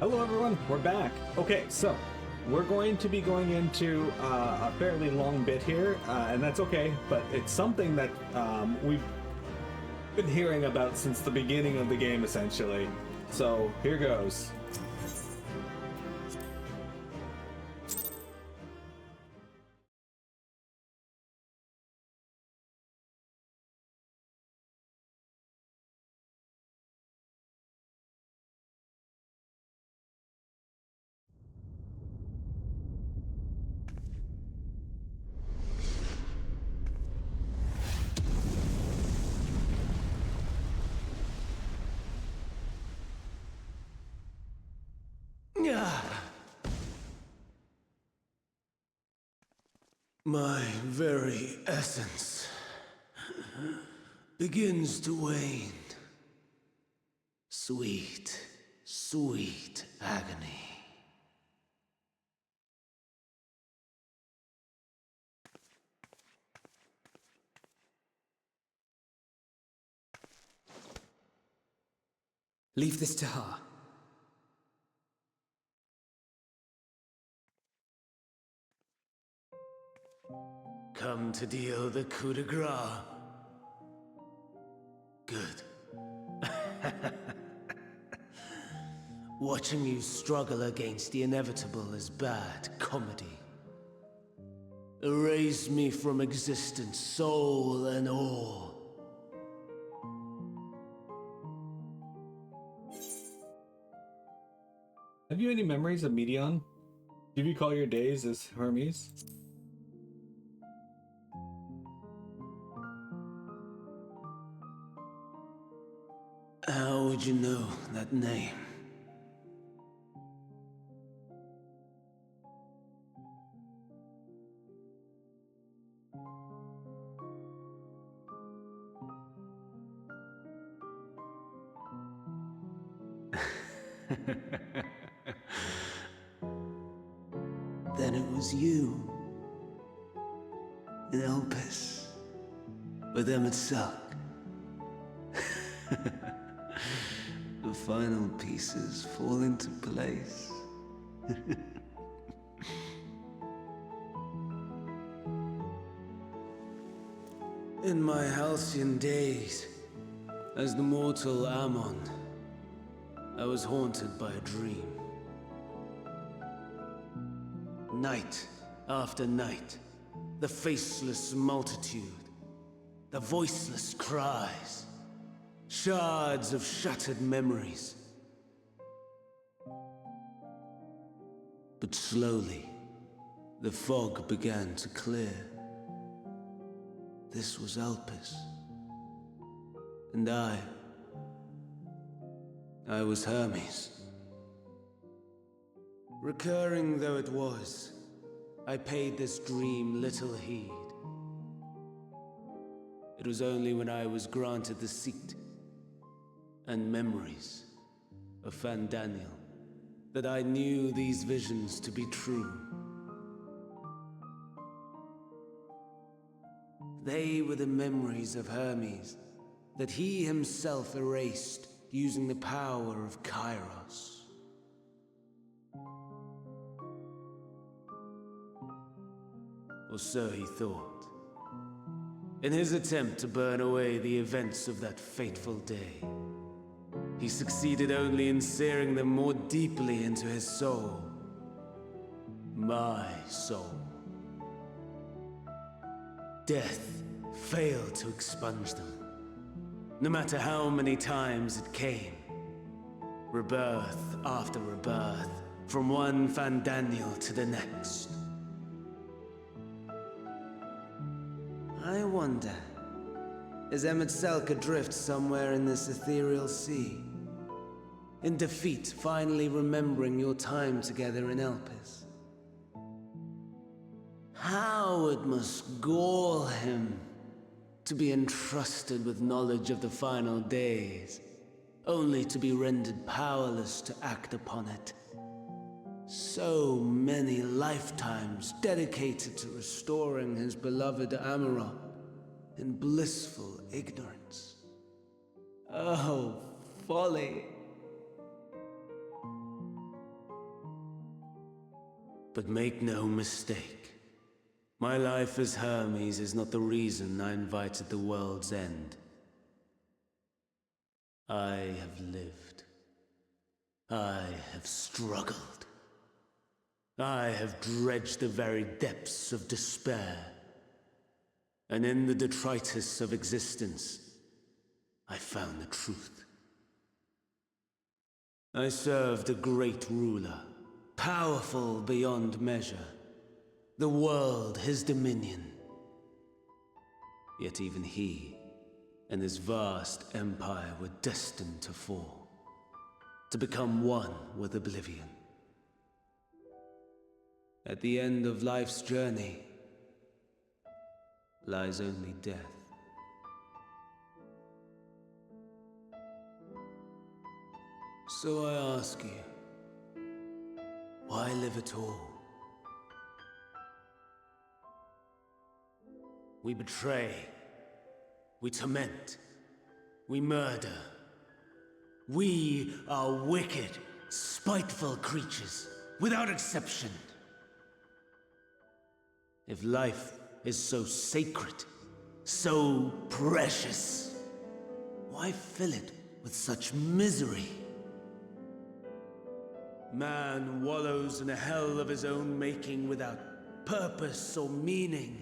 Hello everyone, we're back. Okay, so we're going to be going into a fairly long bit here, and that's okay, but it's something that we've been hearing about since the beginning of the game, essentially. So here goes. My very essence begins to wane. Sweet, sweet agony. Leave this to her. Come to deal the coup de grace. Good. Watching you struggle against the inevitable is bad comedy. Erase me from existence, soul and all. Have you any memories of Medion? Do you recall your days as Hermes? How would you know that name? Then it was you. In Elpis. With Emet-Selch. The final pieces fall into place. In my halcyon days, as the mortal Ammon, I was haunted by a dream. Night after night, the faceless multitude, the voiceless cries, shards of shattered memories. But slowly, the fog began to clear. This was Elpis. And I was Hermes. Recurring though it was, I paid this dream little heed. It was only when I was granted the seat and memories of Fandaniel that I knew these visions to be true. They were the memories of Hermes that he himself erased using the power of Kairos. Or so he thought. In his attempt to burn away the events of that fateful day, he succeeded only in searing them more deeply into his soul. My soul. Death failed to expunge them, no matter how many times it came. Rebirth after rebirth, from one Fandaniel to the next. I wonder, is Emet-Selch adrift somewhere in this ethereal sea? In defeat, finally remembering your time together in Elpis? How it must gall him to be entrusted with knowledge of the final days, only to be rendered powerless to act upon it. So many lifetimes dedicated to restoring his beloved Amarok in blissful ignorance. Oh, folly! But make no mistake. My life as Hermes is not the reason I invited the world's end. I have lived. I have struggled. I have dredged the very depths of despair. And in the detritus of existence, I found the truth. I served a great ruler, powerful beyond measure. The world his dominion. Yet even he and his vast empire were destined to fall, to become one with oblivion. At the end of life's journey lies only death. So I ask you, why live at all? We betray, we torment, we murder. We are wicked, spiteful creatures, without exception. If life is so sacred, so precious, why fill it with such misery? Man wallows in a hell of his own making without purpose or meaning.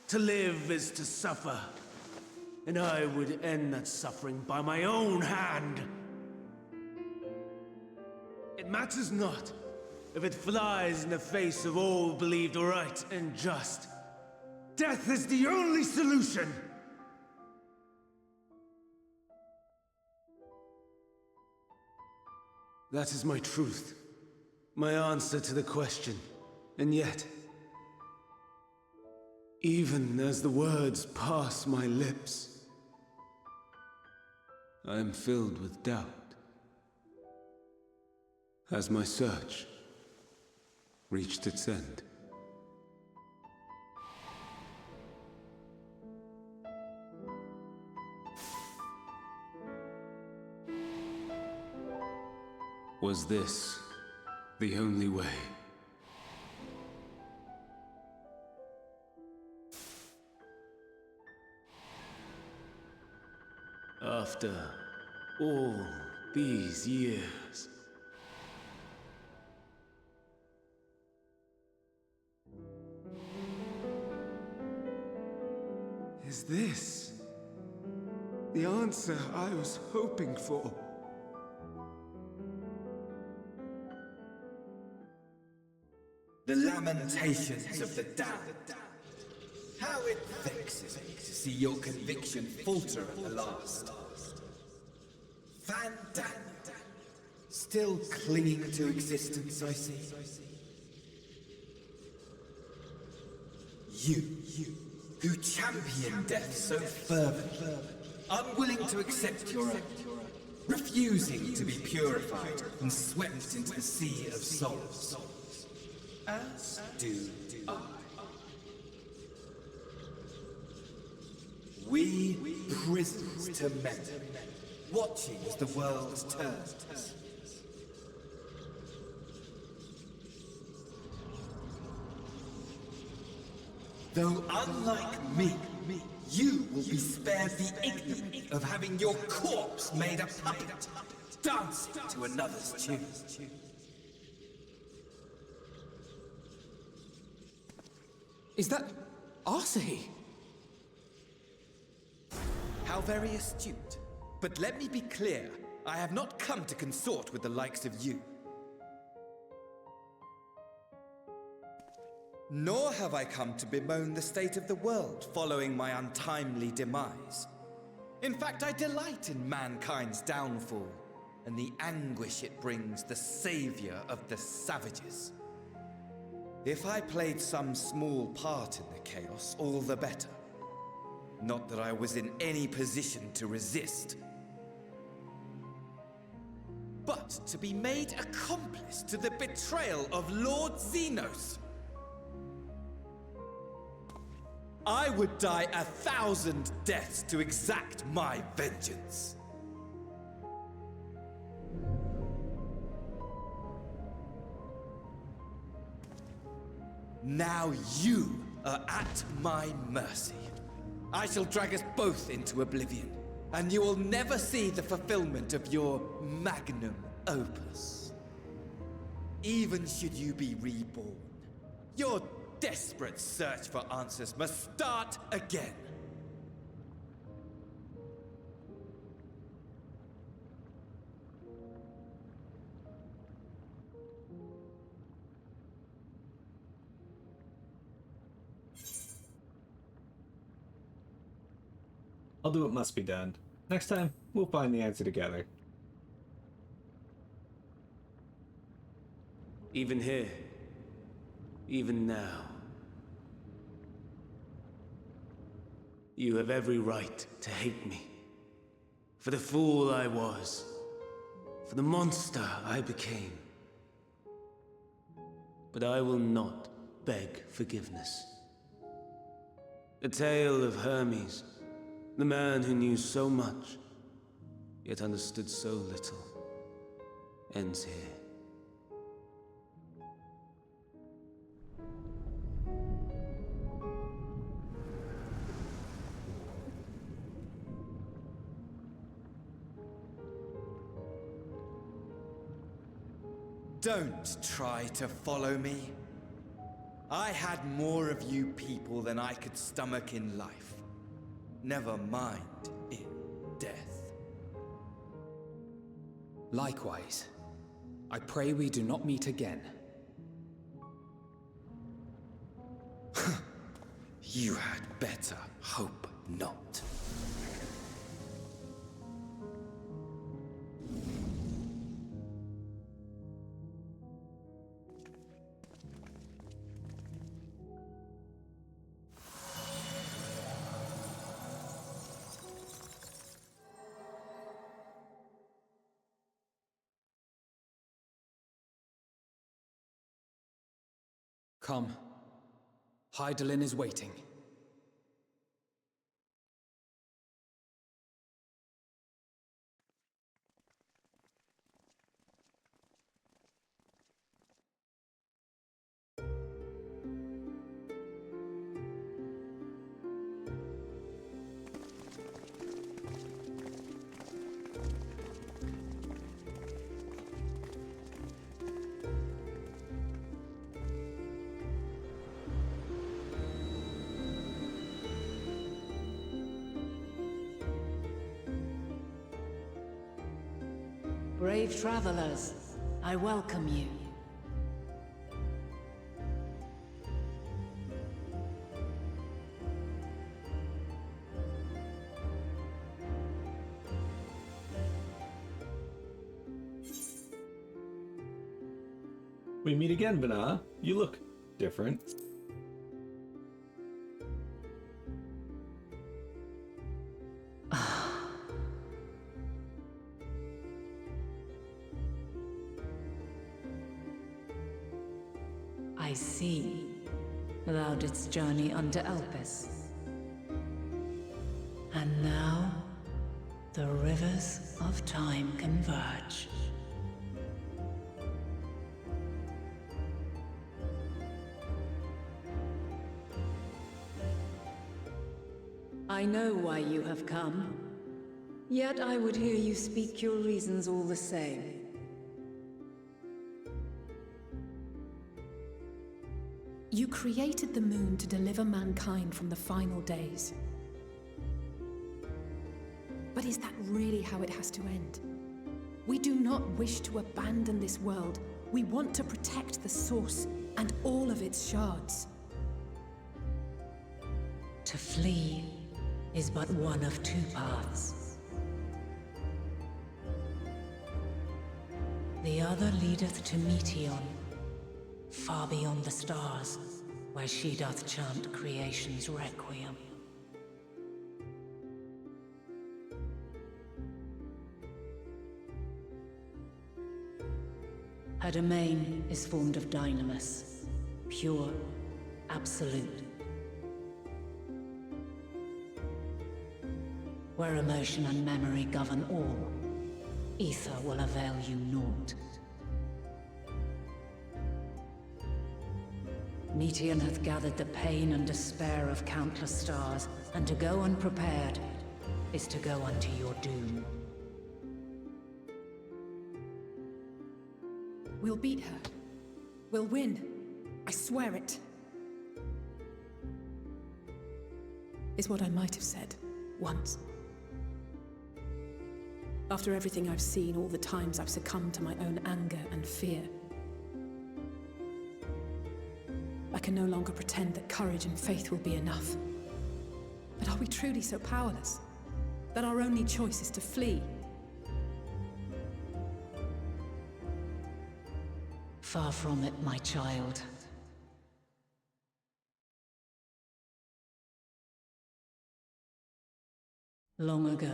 To live is to suffer, and I would end that suffering by my own hand. It matters not if it flies in the face of all believed right and just. Death is the only solution! That is my truth, my answer to the question, and yet, even as the words pass my lips, I am filled with doubt. Has my search reached its end? Was this the only way? After all these years, is this the answer I was hoping for? The lamentations of the damned. How it vexes me to see your conviction falter at the last. Van Dam, still clinging to existence, I see. You, who champion death so fervently, unwilling to accept your own, refusing to be purified and swept into the sea of souls. As do I. We prisoners to men, watching as the world turns. Though unlike me, you will be spared the ignominy of having your corpse made a puppet, dancing to another's tune. Is that Arsahi? How very astute. But let me be clear, I have not come to consort with the likes of you. Nor have I come to bemoan the state of the world following my untimely demise. In fact, I delight in mankind's downfall and the anguish it brings the savior of the savages. If I played some small part in the chaos, all the better. Not that I was in any position to resist. But to be made accomplice to the betrayal of Lord Xenos. I would die 1,000 deaths to exact my vengeance. Now you are at my mercy. I shall drag us both into oblivion, and you will never see the fulfillment of your magnum opus. Even should you be reborn, your desperate search for answers must start again. I'll do what must be done. Next time, we'll find the answer together. Even here, even now, you have every right to hate me. For the fool I was, for the monster I became. But I will not beg forgiveness. The tale of Hermes, the man who knew so much, yet understood so little, ends here. Don't try to follow me. I had more of you people than I could stomach in life. Never mind in death. Likewise. I pray we do not meet again. You had better hope not. Come. Hydaelyn is waiting. Brave travelers, I welcome you. We meet again, Vana. You look different. I see. Thou didst journey under Elpis. And now, the rivers of time converge. I know why you have come. Yet I would hear you speak your reasons all the same. You created the moon to deliver mankind from the final days. But is that really how it has to end? We do not wish to abandon this world. We want to protect the source and all of its shards. To flee is but one of two paths. The other leadeth to Meteon, far beyond the stars, where she doth chant creation's requiem. Her domain is formed of dynamis, pure, absolute. Where emotion and memory govern all, ether will avail you naught. Meteon hath gathered the pain and despair of countless stars, and to go unprepared is to go unto your doom. We'll beat her. We'll win. I swear it. Is what I might have said. Once. After everything I've seen, all the times I've succumbed to my own anger and fear. I can no longer pretend that courage and faith will be enough. But are we truly so powerless? That our only choice is to flee? Far from it, my child. Long ago,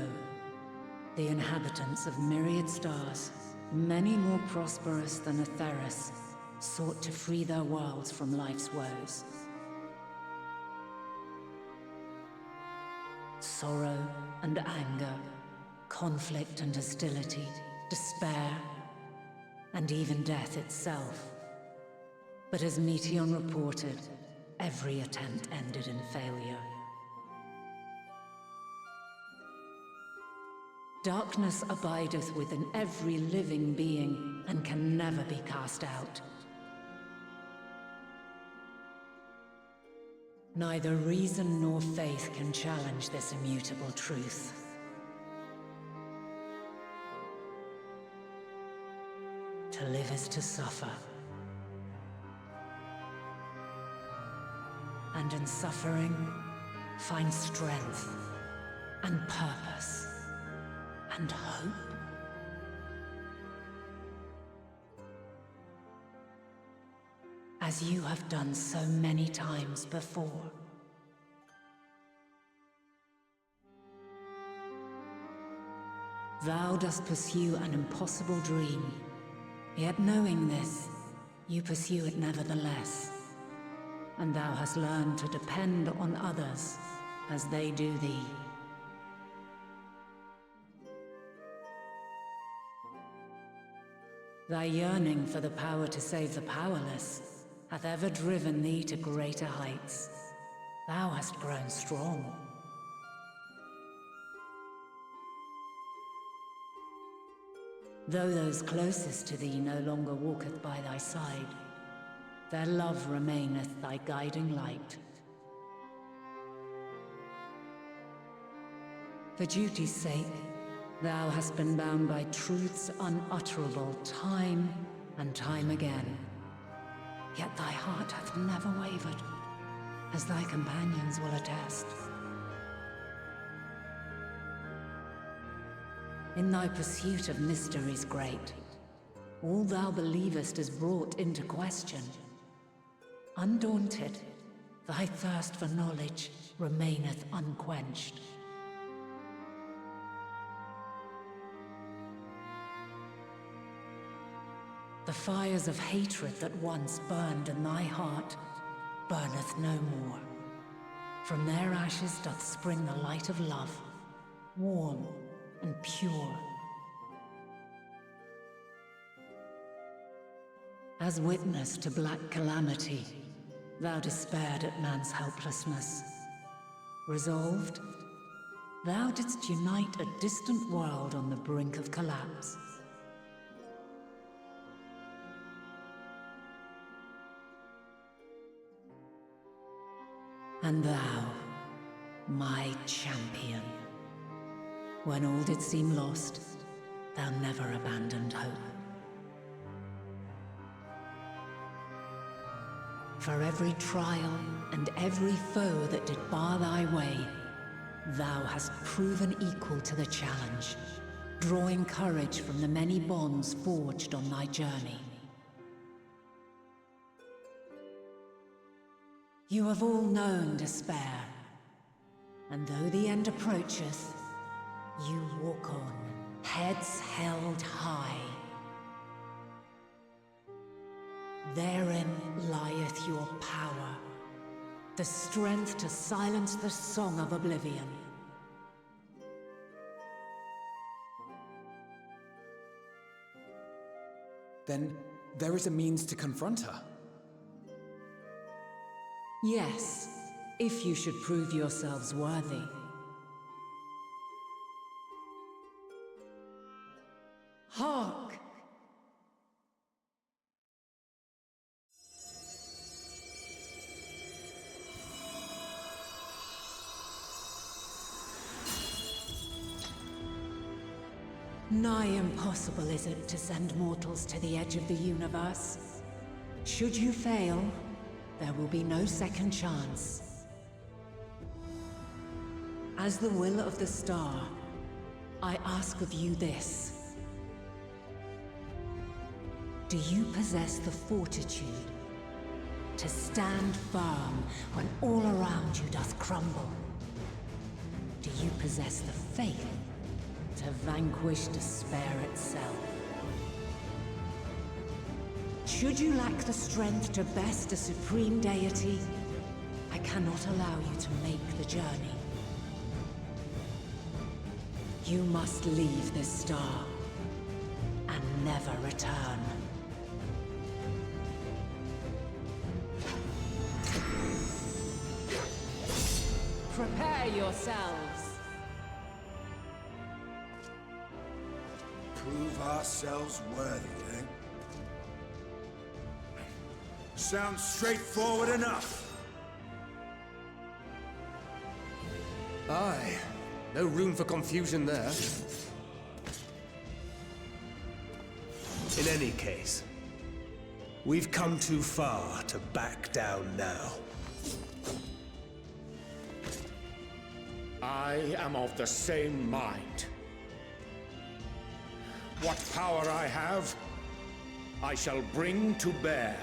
the inhabitants of myriad stars, many more prosperous than Atheris, sought to free their worlds from life's woes. Sorrow and anger, conflict and hostility, despair, and even death itself. But as Meteon reported, every attempt ended in failure. Darkness abideth within every living being, and can never be cast out. Neither reason nor faith can challenge this immutable truth. To live is to suffer. And in suffering, find strength and purpose. And hope? As you have done so many times before. Thou dost pursue an impossible dream, yet knowing this, you pursue it nevertheless. And thou hast learned to depend on others as they do thee. Thy yearning for the power to save the powerless hath ever driven thee to greater heights. Thou hast grown strong. Though those closest to thee no longer walketh by thy side, their love remaineth thy guiding light. For duty's sake, thou hast been bound by truths unutterable time and time again. Yet thy heart hath never wavered, as thy companions will attest. In thy pursuit of mysteries great, all thou believest is brought into question. Undaunted, thy thirst for knowledge remaineth unquenched. The fires of hatred that once burned in thy heart burneth no more. From their ashes doth spring the light of love, warm and pure. As witness to black calamity, thou despaired at man's helplessness. Resolved, thou didst unite a distant world on the brink of collapse. And thou, my champion, when all did seem lost, thou never abandoned hope. For every trial and every foe that did bar thy way, thou hast proven equal to the challenge, drawing courage from the many bonds forged on thy journey. You have all known despair, and though the end approacheth, you walk on, heads held high. Therein lieth your power, the strength to silence the song of oblivion. Then there is a means to confront her. Yes, if you should prove yourselves worthy. Hark! Nigh impossible is it to send mortals to the edge of the universe. Should you fail, there will be no second chance. As the will of the star, I ask of you this. Do you possess the fortitude to stand firm when all around you doth crumble? Do you possess the faith to vanquish despair itself? Should you lack the strength to best a supreme deity, I cannot allow you to make the journey. You must leave this star and never return. Prepare yourselves. Prove ourselves worthy, eh? Sounds straightforward enough. Aye. No room for confusion there. In any case, we've come too far to back down now. I am of the same mind. What power I have, I shall bring to bear.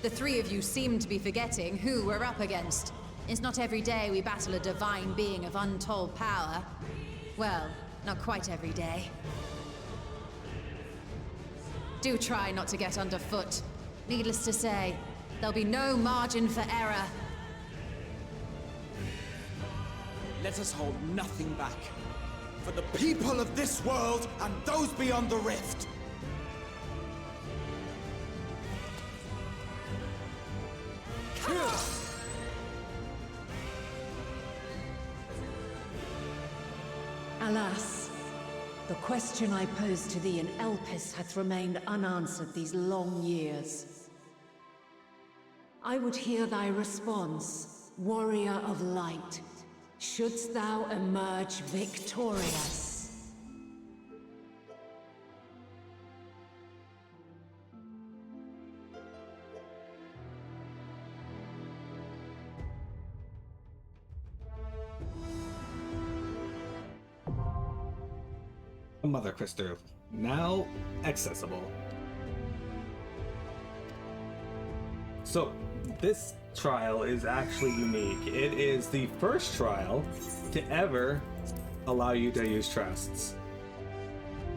The three of you seem to be forgetting who we're up against. It's not every day we battle a divine being of untold power. Well, not quite every day. Do try not to get underfoot. Needless to say, there'll be no margin for error. Let us hold nothing back. For the people of this world and those beyond the rift. Alas, the question I posed to thee in Elpis hath remained unanswered these long years. I would hear thy response, warrior of light. Shouldst thou emerge victorious? Mother Crystal, now accessible. So, this trial is actually unique. It is the first trial to ever allow you to use trusts.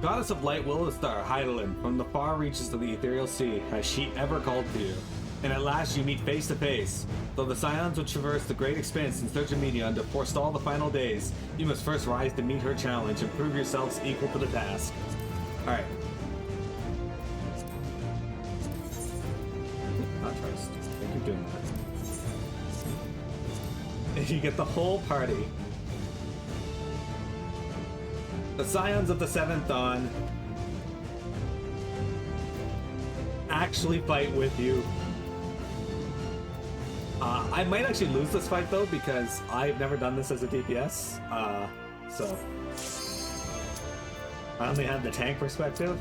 Goddess of Light, Will of the Star, Hydaelyn, from the far reaches of the ethereal sea, has she ever called to you? And at last you meet face to face. Though the Scions would traverse the great expanse in search of Medion to forestall the final days, you must first rise to meet her challenge and prove yourselves equal to the task. Alright. Not trust. I keep doing that. You get the whole party. The Scions of the Seventh Dawn actually fight with you. I might actually lose this fight though, because I've never done this as a DPS, so I only have the tank perspective.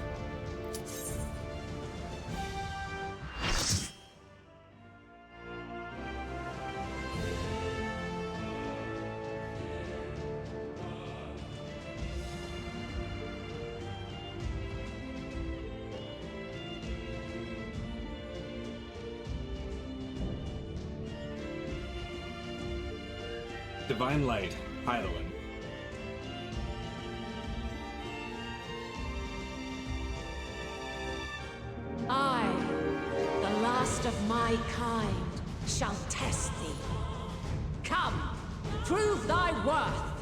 Divine Light, Hydaelyn. I, the last of my kind, shall test thee. Come, prove thy worth!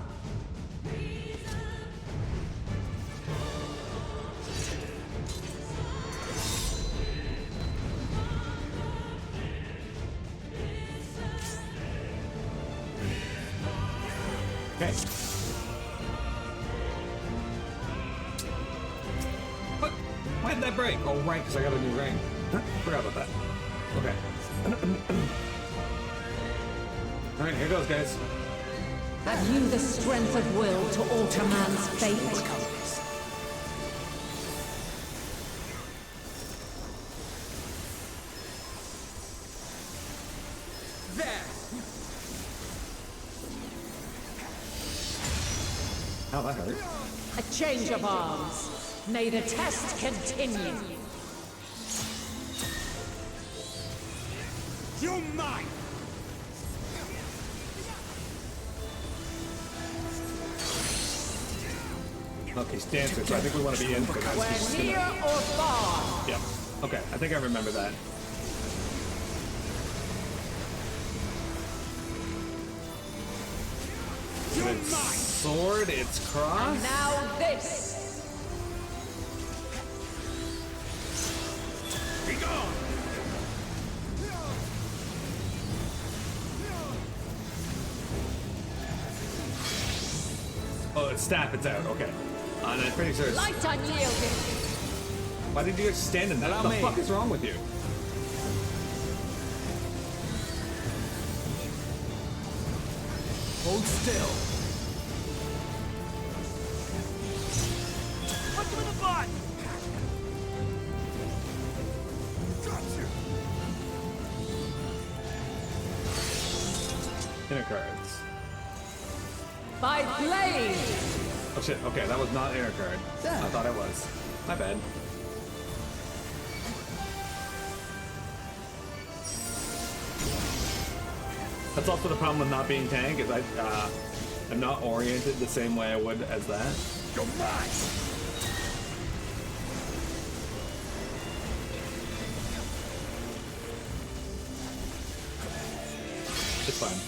did that break? Oh, right, because I got a new ring. Forgot about that. Okay. Alright, here goes, guys. Have you the strength of will to alter man's fate? Oh, that hurt. A change of arms. May the test continue. You're mine! Okay, he's dancing, so I think we want to be in for this. We're near or far. Yep. Okay, I think I remember that. It's sword, it's cross. And now this. Be gone! Oh, it's staff, it's out. Okay. And I'm pretty sure it's... Light unyielding. Why did you just stand in that? What the fuck is wrong with you? Hold still. Punch him in the butt! Inner cards. By blade. Oh shit, okay, that was not inner card. I thought it was. My bad. That's also the problem with not being tank, is I'm not oriented the same way I would as that. You're mine! It's fine.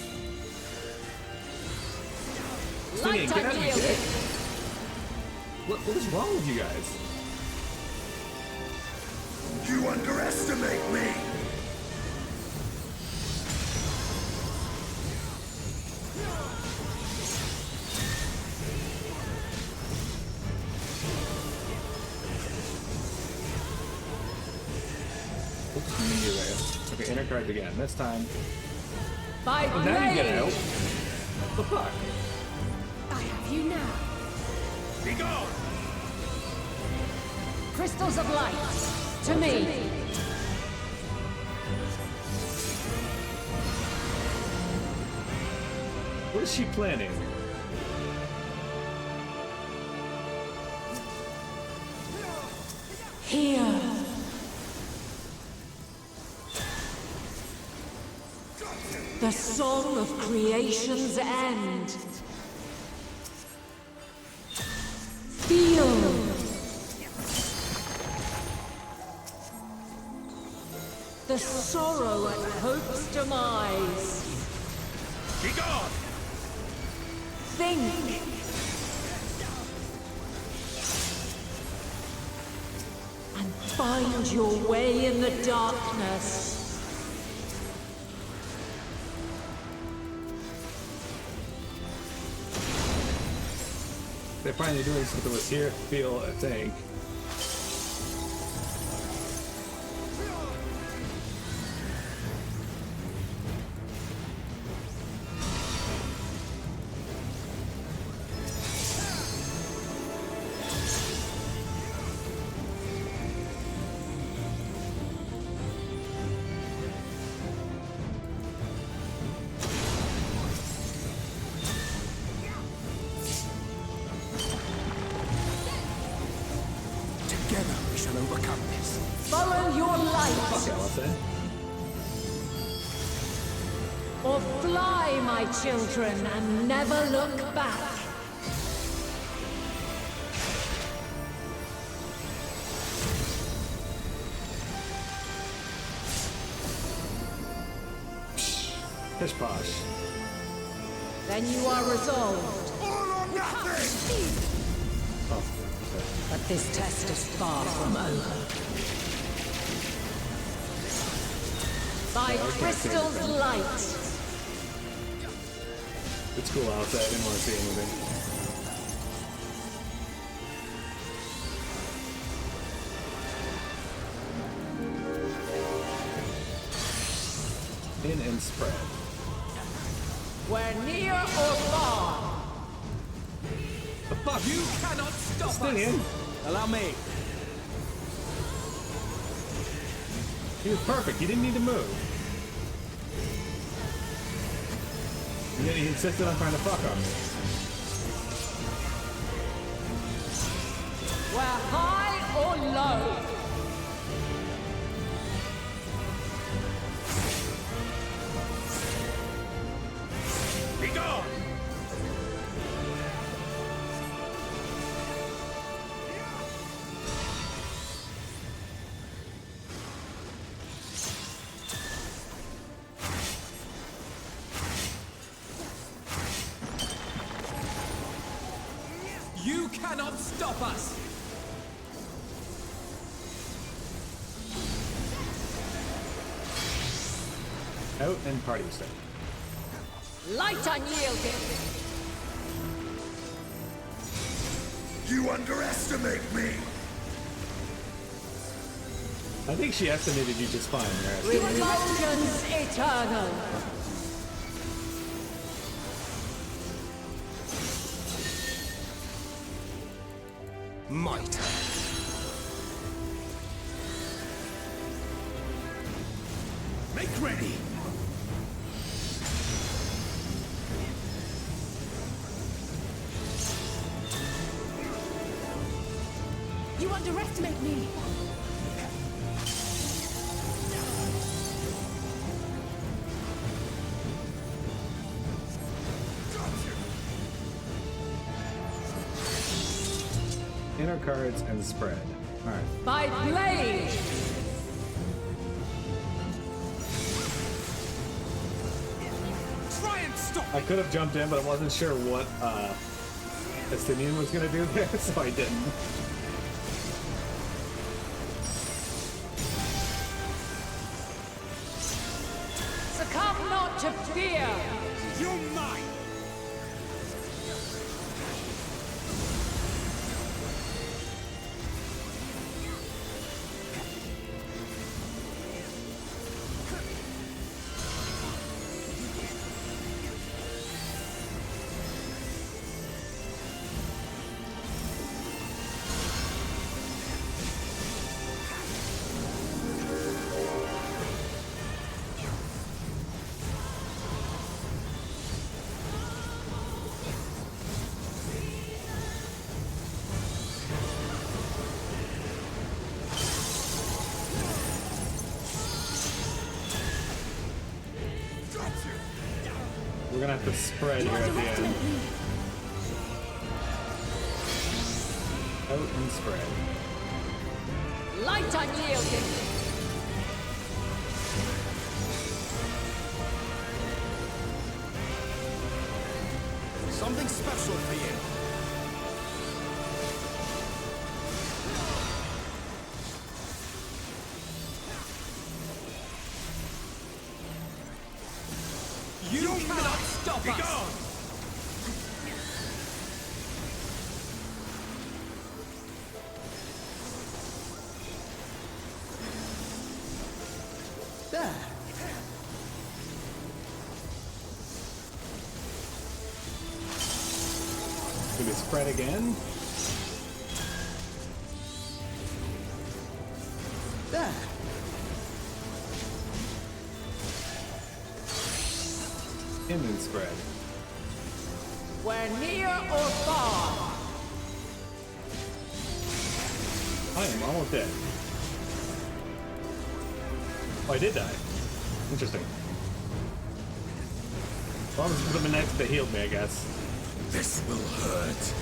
Light Get out of unyielding. here. What is wrong with you guys? You underestimate me! Okay, inner cards again. This time. By Oh, now you get out. blade. What the fuck? I have you now. Be gone! Crystals of light. To me. What is she planning? Here. The song of creation's end. Feel. The sorrow at hope's demise. Be gone! Think. And find your way in the darkness. They're finally doing something with here, feel, I think. Together we shall overcome this. Follow your light. Okay, I'll say. Or fly, my children, and never look back. Pish posh. Then you are resolved. All or nothing! Oh, okay. But this test is far from over. By crystal's light. It's cool outside. I didn't want to see anything. in and spread. Where near or far. The fuck? You cannot stop Stay us! in. Allow me. He was perfect. He didn't need to move. And yet he insisted on trying to fuck him. Where high or low. Be gone! You cannot stop us! Out and party stick. Light unyielding. You underestimate me! I think she estimated you just fine there. Reflections eternal. Might. Make ready! You underestimate me! Inner cards and spread. Alright. By blade. Try and stop! I could have jumped in, but I wasn't sure what Estinian was gonna do there, so I didn't. Succumb not to fear. You're mine! We're gonna have to spread here at the end. Out and spread. Light unyielding. Something special for you. You cannot stop Be us! gone! There. Do we spread again? There. In and spread. Where near or far. I am almost dead. Oh, I did die. Interesting. Well, this was the next that healed me, I guess. This will hurt.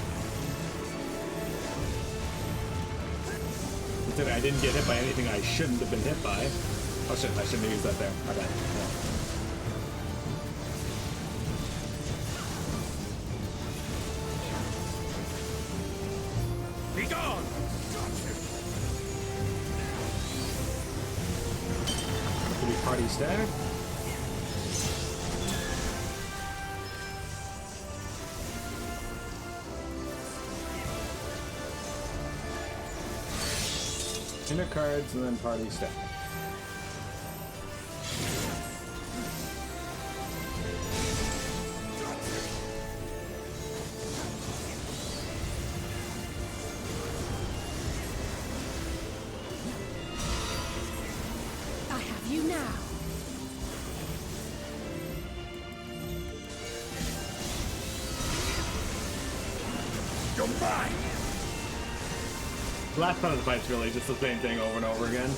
Considering I didn't get hit by anything I shouldn't have been hit by. Oh shit, I shouldn't have used that there. My bad. Yeah. Be gone! Should we party stack? Inner cards and then party stack. Last time of the fight's really just the same thing over and over again.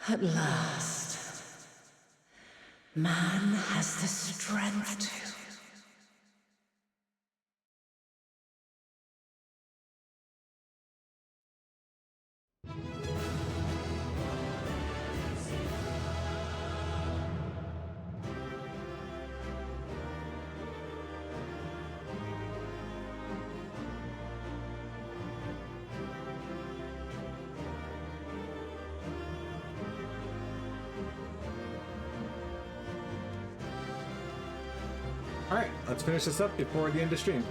At last, man has the strength to... Alright, let's finish this up before the end of stream.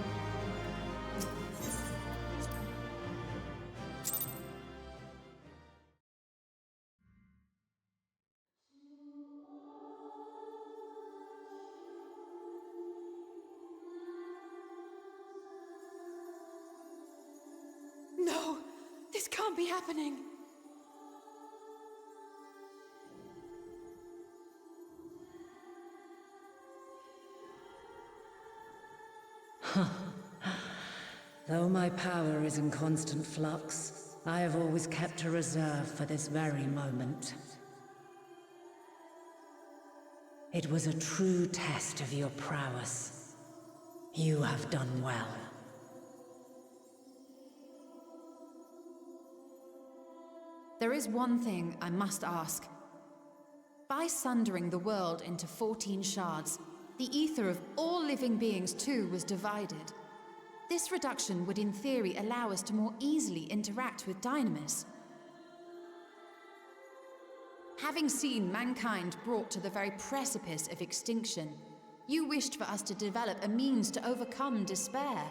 No! This can't be happening! Though my power is in constant flux, I have always kept a reserve for this very moment. It was a true test of your prowess. You have done well. There is one thing I must ask. By sundering the world into 14 shards, the ether of all living beings too was divided. This reduction would in theory allow us to more easily interact with Dynamis. Having seen mankind brought to the very precipice of extinction, you wished for us to develop a means to overcome despair.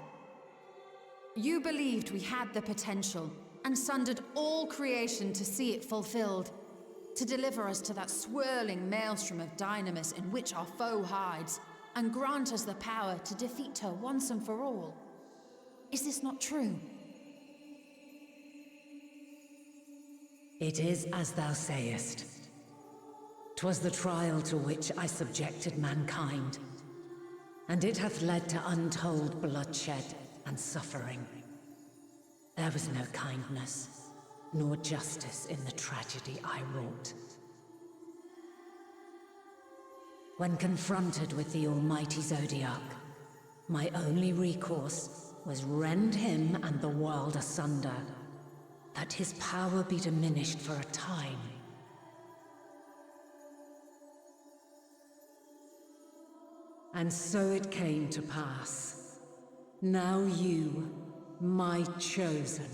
You believed we had the potential, and sundered all creation to see it fulfilled, to deliver us to that swirling maelstrom of Dynamis in which our foe hides, and grant us the power to defeat her once and for all. Is this not true? It is as thou sayest. 'Twas the trial to which I subjected mankind, and it hath led to untold bloodshed and suffering. There was no kindness, nor justice in the tragedy I wrought. When confronted with the almighty Zodiac, my only recourse was rend him and the world asunder, that his power be diminished for a time. And so it came to pass. Now you, my chosen,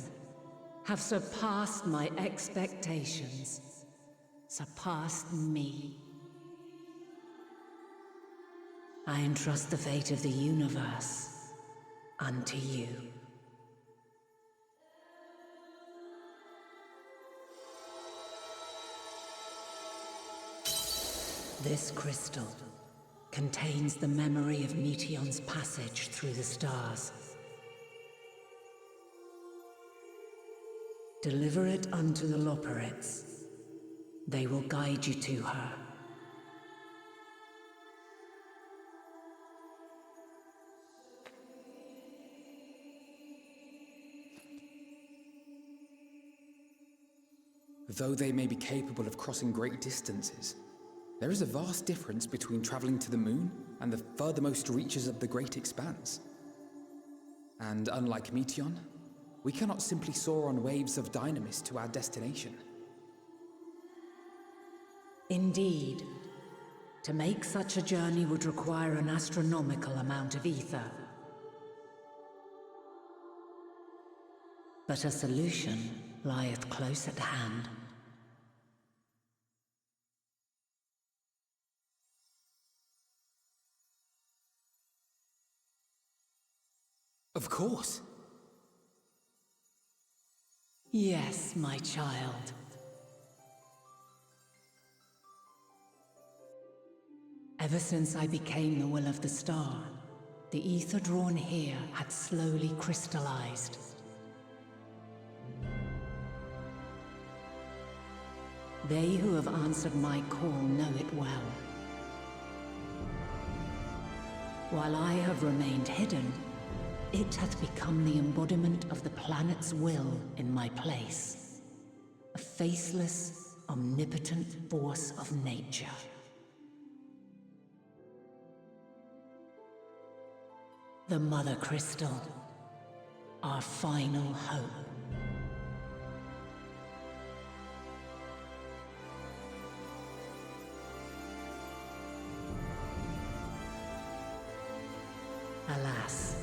have surpassed my expectations, surpassed me. I entrust the fate of the universe unto you. This crystal contains the memory of Meteion's passage through the stars. Deliver it unto the Loporrits. They will guide you to her. Though they may be capable of crossing great distances, there is a vast difference between traveling to the moon and the furthermost reaches of the great expanse. And unlike Meteion, we cannot simply soar on waves of Dynamis to our destination. Indeed. To make such a journey would require an astronomical amount of ether. But a solution lieth close at hand. Of course. Yes, my child. Ever since I became the will of the star, the ether drawn here had slowly crystallized. They who have answered my call know it well. While I have remained hidden, it hath become the embodiment of the planet's will in my place. A faceless, omnipotent force of nature. The Mother Crystal, our final hope. Alas,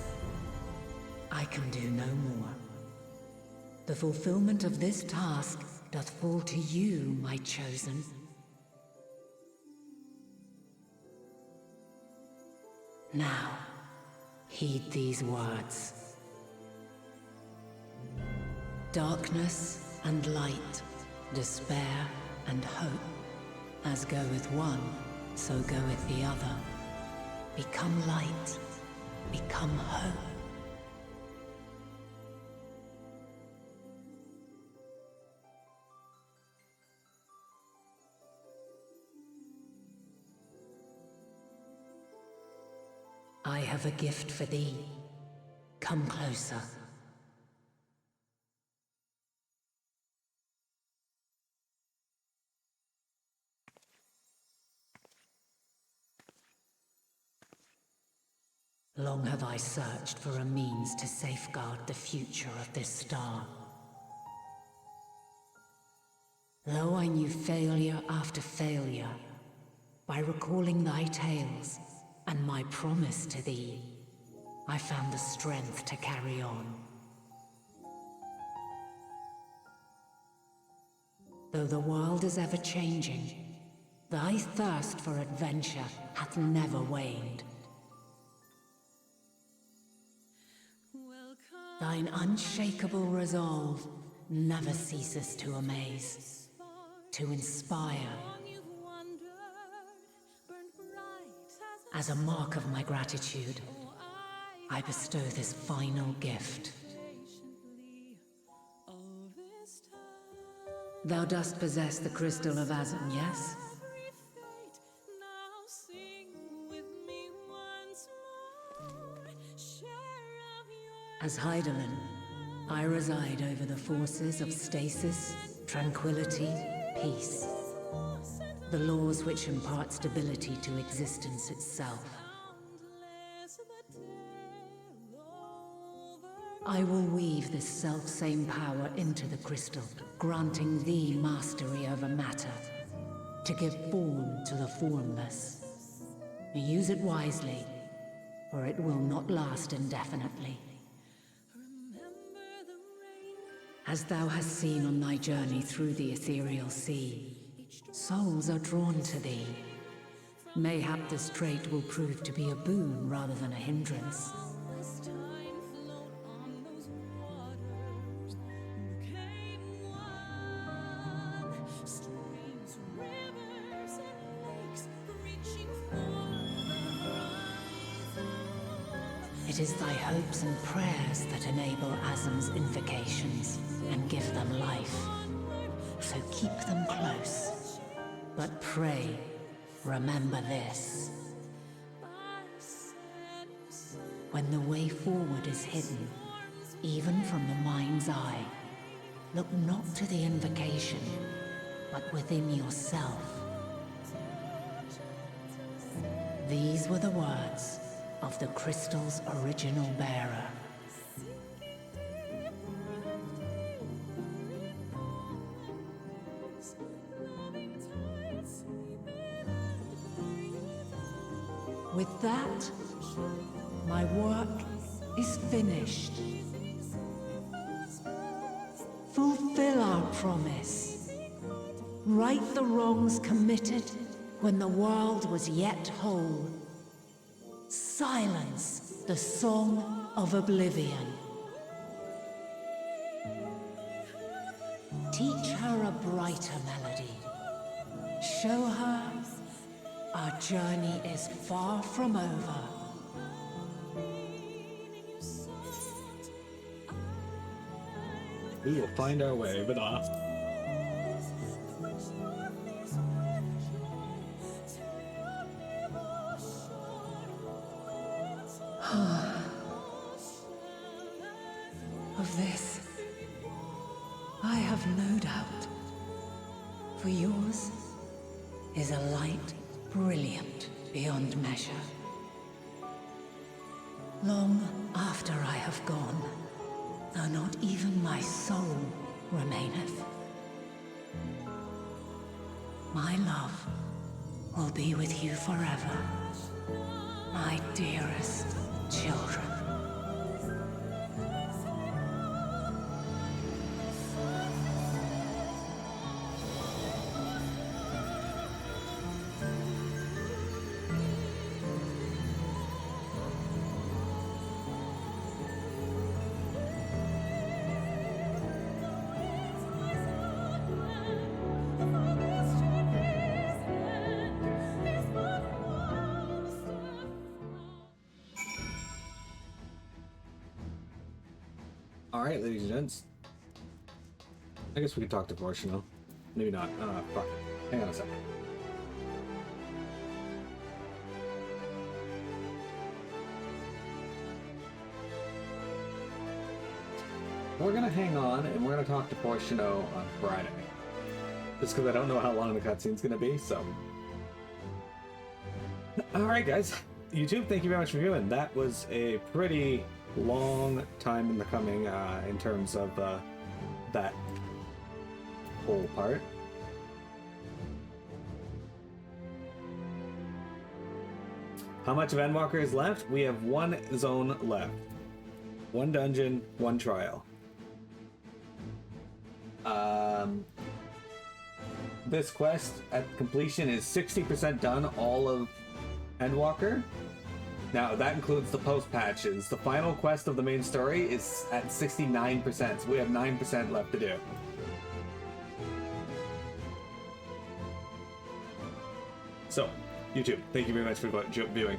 I can do no more. The fulfillment of this task doth fall to you, my chosen. Now, heed these words. Darkness and light, despair and hope. As goeth one, so goeth the other. Become light, become hope. I have a gift for thee. Come closer. Long have I searched for a means to safeguard the future of this star. Though I knew failure after failure, by recalling thy tales and my promise to thee, I found the strength to carry on. Though the world is ever changing, thy thirst for adventure hath never waned. Thine unshakable resolve never ceases to amaze, to inspire. As a mark of my gratitude, I bestow this final gift. Thou dost possess the crystal of Azum, yes? As Heidelin, I reside over the forces of stasis, tranquility, peace. The laws which impart stability to existence itself. I will weave this self-same power into the crystal, granting thee mastery over matter, to give form to the formless. Use it wisely, for it will not last indefinitely. As thou hast seen on thy journey through the ethereal sea, souls are drawn to thee. Mayhap this trait will prove to be a boon rather than a hindrance. It is thy hopes and prayers that enable Azum's invocations and give them life. So keep them close. But pray, remember this. When the way forward is hidden, even from the mind's eye, look not to the invocation, but within yourself. These were the words of the crystal's original bearer. With that, my work is finished. Fulfill our promise. Right the wrongs committed when the world was yet whole. Silence the song of oblivion. Teach her a brighter melody. Show her our journey is far from over. We will find our way, but off. Of this, I have no doubt. For yours is a light brilliant beyond measure. Long after I have gone, though not even my soul remaineth, my love will be with you forever, my dearest children. Alright, ladies and gents. I guess we could talk to Vorshino. Maybe not. Fuck. Hang on a second. We're gonna hang on and we're gonna talk to Vorshino on Friday. Just because I don't know how long the cutscene's gonna be, so. Alright, guys. YouTube, thank you very much for viewing. That was a pretty long time in the coming in terms of that whole part. How much of Endwalker is left? We have one zone left. One dungeon, one trial. This quest at completion is 60% done, all of Endwalker. Now, that includes the post-patches. The final quest of the main story is at 69%, so we have 9% left to do. So, YouTube, thank you very much for viewing.